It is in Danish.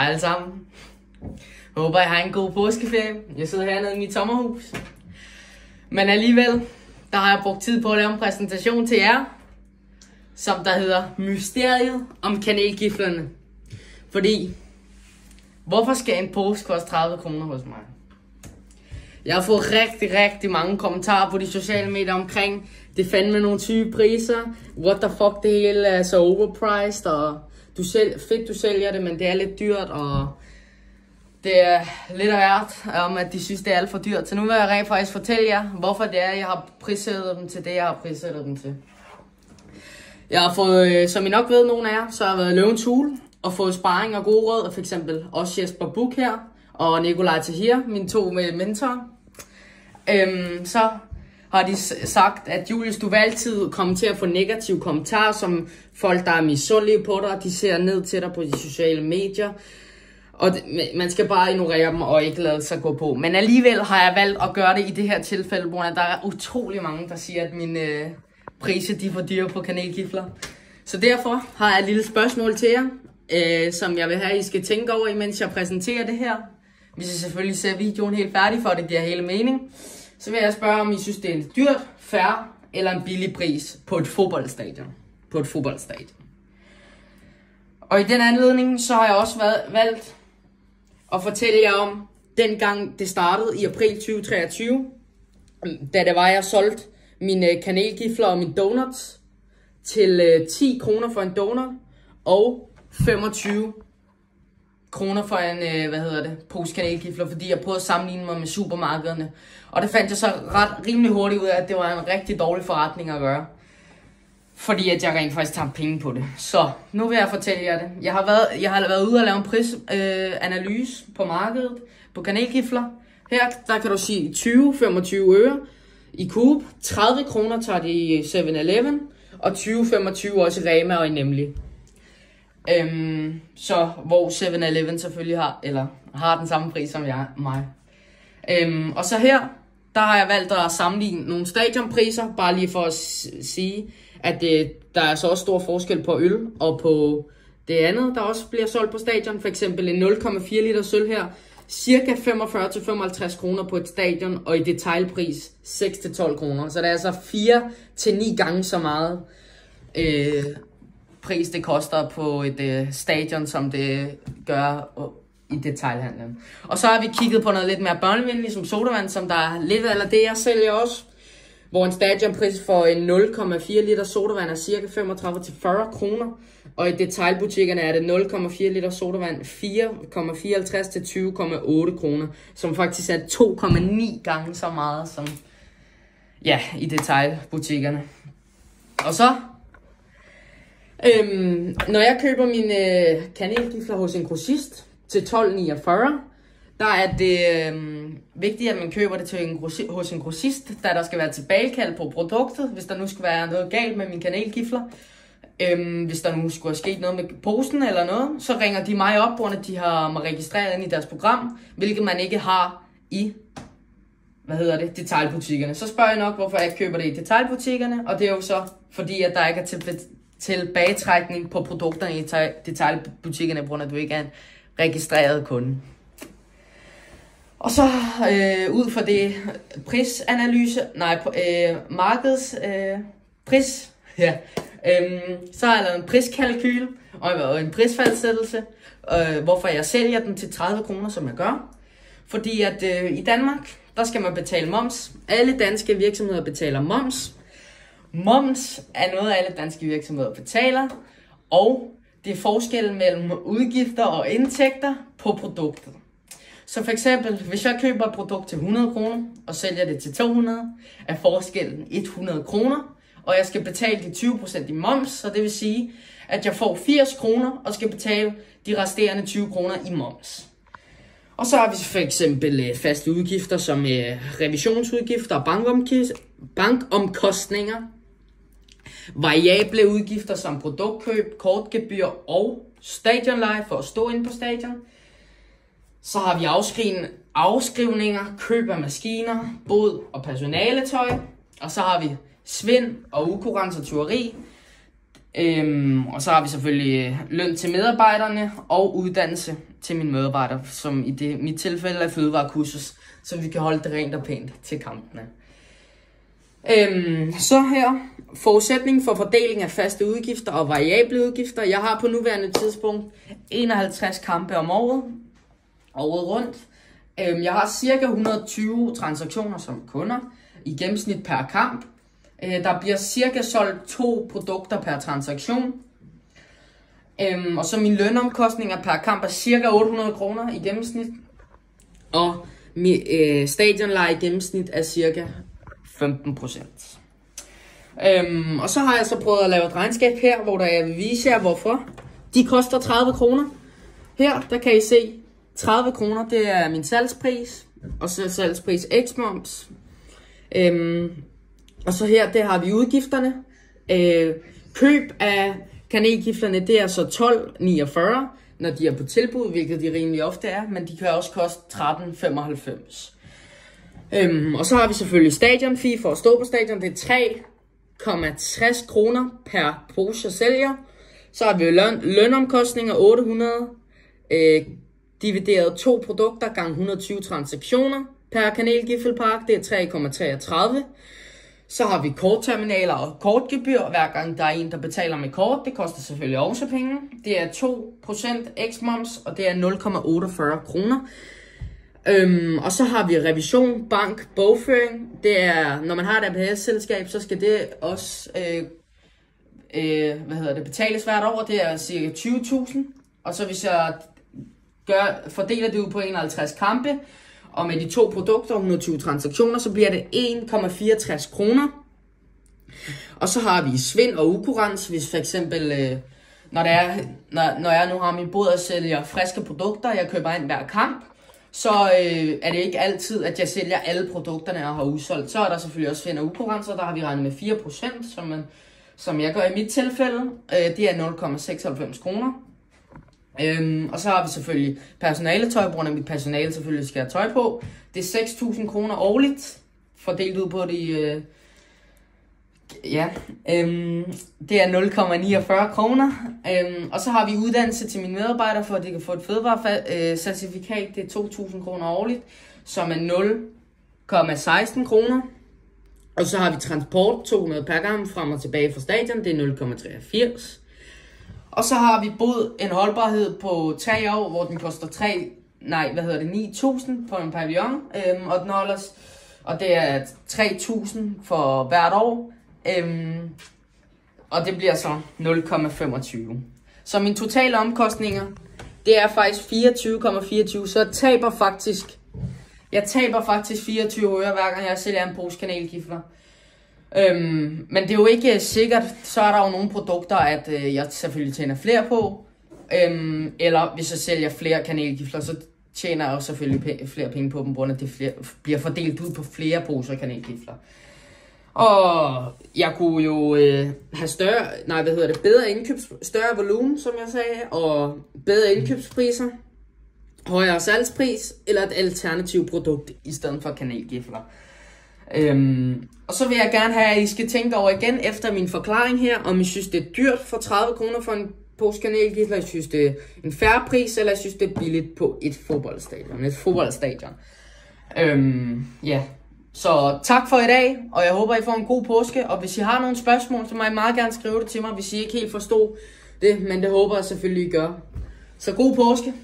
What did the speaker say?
Hej alle sammen. Håber I har en god påskeferie. Jeg sidder hernede i mit sommerhus. Men alligevel, der har jeg brugt tid på at lave en præsentation til jer, som der hedder Mysteriet om kanelgiflerne. Fordi, hvorfor skal en pose koste 30 kroner hos mig? Jeg har fået rigtig mange kommentarer på de sociale medier omkring, det fandme nogle syge priser, what the fuck, det hele er så overpriced, og du sælger det, men det er lidt dyrt, og det er lidt af hvert om, at de synes, det er alt for dyrt. Så nu vil jeg rent faktisk fortælle jer, hvorfor det er, jeg har prissættet dem til det, jeg har prissættet dem til. Jeg har fået, som I nok ved, nogle af jer, så har jeg været Løvens Hule og fået sparring og gode råd, og for eksempel også Jesper Buch her, og Nikolaj Tahir, mine to mentorer. Så har de sagt, at Julius, du vil altid komme til at få negative kommentarer, som folk, der er misundelige på dig, de ser ned til dig på de sociale medier. Og man skal bare ignorere dem og ikke lade sig gå på. Men alligevel har jeg valgt at gøre det i det her tilfælde, hvor der er utrolig mange, der siger, at mine priser de er for dyre på kanelgifler. Så derfor har jeg et lille spørgsmål til jer, som jeg vil have, I skal tænke over, imens jeg præsenterer det her. Hvis I selvfølgelig ser videoen helt færdig, for det giver hele mening. Så vil jeg spørge, om I synes, det er en dyrt, fair eller en billig pris på et fodboldstadion. Og i den anledning, så har jeg også valgt at fortælle jer om, dengang det startede i april 2023, da det var, jeg solgte mine kanelgifler og mine donuts til 10 kroner for en donut og 25 kroner for en, pose kanelgifler, fordi jeg prøvede at sammenligne mig med supermarkederne. Og det fandt jeg så rimelig hurtigt ud af, at det var en rigtig dårlig forretning at gøre. Fordi at jeg rent faktisk tager penge på det. Så nu vil jeg fortælle jer det. Jeg har været ude og lave en prisanalyse på markedet på kanelgifler. Her der kan du sige 20-25 øre i Coop. 30 kroner tager de i 7-Eleven. Og 20-25 også i Rema og i Nemlig. Så hvor 7-Eleven selvfølgelig har den samme pris som mig. Og så her, der har jeg valgt at sammenligne nogle stadionpriser, bare lige for at sige, at der er så også stor forskel på øl og på det andet, der også bliver solgt på stadion. For eksempel en 0,4 liter sølv her, cirka 45-55 kroner på et stadion, og i detailpris 6-12 kroner. Så det er altså 4-9 gange så meget pris det koster på et stadion, som det gør i detailhandlen. Og så har vi kigget på noget lidt mere børnevenligt, som sodavand, som der er lidt af det, jeg sælger også. Hvor en stadionpris for en 0,4 liter sodavand er cirka 35-40 kroner. Og i detailbutikkerne er det 0,4 liter sodavand 4,54 til 20,8 kroner. Som faktisk er 2,9 gange så meget som i detailbutikkerne. Og så når jeg køber mine kanelgifler hos en grossist til 12,49, der er det vigtigt, at man køber det hos en grossist, da der skal være tilbagekald på produktet, hvis der nu skal være noget galt med mine kanelgifler. Hvis der nu skulle have sket noget med posen eller noget, så ringer de mig op, hvor de har mig registreret ind i deres program, hvilket man ikke har i detailbutikkerne. Så spørger jeg nok, hvorfor jeg ikke køber det i detailbutikkerne, og det er jo så fordi, at der ikke er tilbagetrækning på produkterne i detailbutikkerne, på grund af at du ikke er en registreret kunde. Og så ud fra det markedspris, så har jeg lavet en priskalkyl og en prisfastsættelse, hvorfor jeg sælger den til 30 kroner, som jeg gør. Fordi at i Danmark, der skal man betale moms. Alle danske virksomheder betaler moms. Moms er noget, alle danske virksomheder betaler, og det er forskellen mellem udgifter og indtægter på produktet. Så for eksempel, hvis jeg køber et produkt til 100 kroner og sælger det til 200, er forskellen 100 kroner, og jeg skal betale de 20% i moms, så det vil sige, at jeg får 80 kroner og skal betale de resterende 20 kroner i moms. Og så har vi for eksempel faste udgifter som revisionsudgifter og bankomkostninger, variable udgifter som produktkøb, kortgebyr og stadionleje for at stå inde på stadion. Så har vi afskrivninger, køb af maskiner, båd og personaletøj. Og så har vi svind og ukurrence og tyveri. Og så har vi selvfølgelig løn til medarbejderne og uddannelse til mine medarbejdere, som i mit tilfælde er fødevarekursus, så vi kan holde det rent og pænt til kampene. Så her, forudsætning for fordeling af faste udgifter og variable udgifter. Jeg har på nuværende tidspunkt 51 kampe om året rundt. Jeg har cirka 120 transaktioner som kunder i gennemsnit per kamp. Der bliver cirka solgt 2 produkter per transaktion. Og så mine lønomkostninger per kamp er cirka 800 kroner i gennemsnit. Og stadionleje i gennemsnit er cirka 15%. Og så har jeg så prøvet at lave et regnskab her, hvor jeg vil vise jer hvorfor. De koster 30 kroner. Her, der kan I se 30 kroner, det er min salgspris. Og så salgspris x-moms. Og så her, der har vi udgifterne. Køb af kanelgiflerne, det er så 12,49, når de er på tilbud, hvilket de rimelig ofte er, men de kan også koste 13,95. Og så har vi selvfølgelig stadionfee for at stå på stadion, det er 3,60 kroner per pose jeg sælger. Så har vi lønomkostninger 800, divideret 2 produkter gange 120 transaktioner per kanelgiffelpakke, det er 3,33. Så har vi kortterminaler og kortgebyr, hver gang der er en, der betaler med kort. Det koster selvfølgelig også penge. Det er 2% x-moms, og det er 0,48 kroner. Og så har vi revision, bank, bogføring. Det er, når man har et APS-selskab, så skal det også betales hvert år. Det er cirka 20.000. Og så hvis jeg fordeler det ud på 51 kampe, og med de 2 produkter og 120 transaktioner, så bliver det 1,64 kroner. Og så har vi svind og ukurrens, hvis for eksempel, når jeg nu har min bod og sælger friske produkter, jeg køber ind hver kamp, så er det ikke altid, at jeg sælger alle produkterne, og har udsolgt. Så er der selvfølgelig også svind og ukurrens, og der har vi regnet med 4%, som jeg gør i mit tilfælde. Det er 0,96 kroner. Og så har vi selvfølgelig personaletøj, på grund af mit personale selvfølgelig skal have tøj på. Det er 6.000 kroner årligt, fordelt ud på det, det er 0,49 kroner. Og så har vi uddannelse til mine medarbejdere, for at de kan få et fødevarecertifikat, det er 2.000 kroner årligt, som er 0,16 kroner. Og så har vi transport, 200 per gang frem og tilbage fra stadion, det er 0,83. Og så har vi bod en holdbarhed på 3 år, hvor den koster 9.000 på en pavillon, og den holdes, og det er 3.000 for hvert år, og det bliver så 0,25. Så mine totale omkostninger, det er faktisk 24,24, så jeg taber faktisk 24 øre, hver gang jeg sælger en pose kanelgifler. Men det er jo ikke sikkert, så er der jo nogle produkter, at jeg selvfølgelig tjener flere på, eller hvis jeg sælger flere kanelgifler, så tjener jeg jo selvfølgelig flere penge på dem, grund af at det bliver fordelt ud på flere poser kanelgifler. Og jeg kunne jo have større volumen, som jeg sagde, og bedre indkøbspriser, højere salgspris, eller et alternativt produkt i stedet for kanelgifler. Og så vil jeg gerne have, at I skal tænke over igen efter min forklaring her, om I synes det er dyrt for 30 kroner for en pose kanelgifler, I synes det er en fair pris, eller I synes det er billigt på et fodboldstadion. Så tak for i dag, og jeg håber I får en god påske, og hvis I har nogle spørgsmål, så må I meget gerne skrive det til mig, hvis I ikke helt forstod det, men det håber jeg selvfølgelig I gør. Så god påske!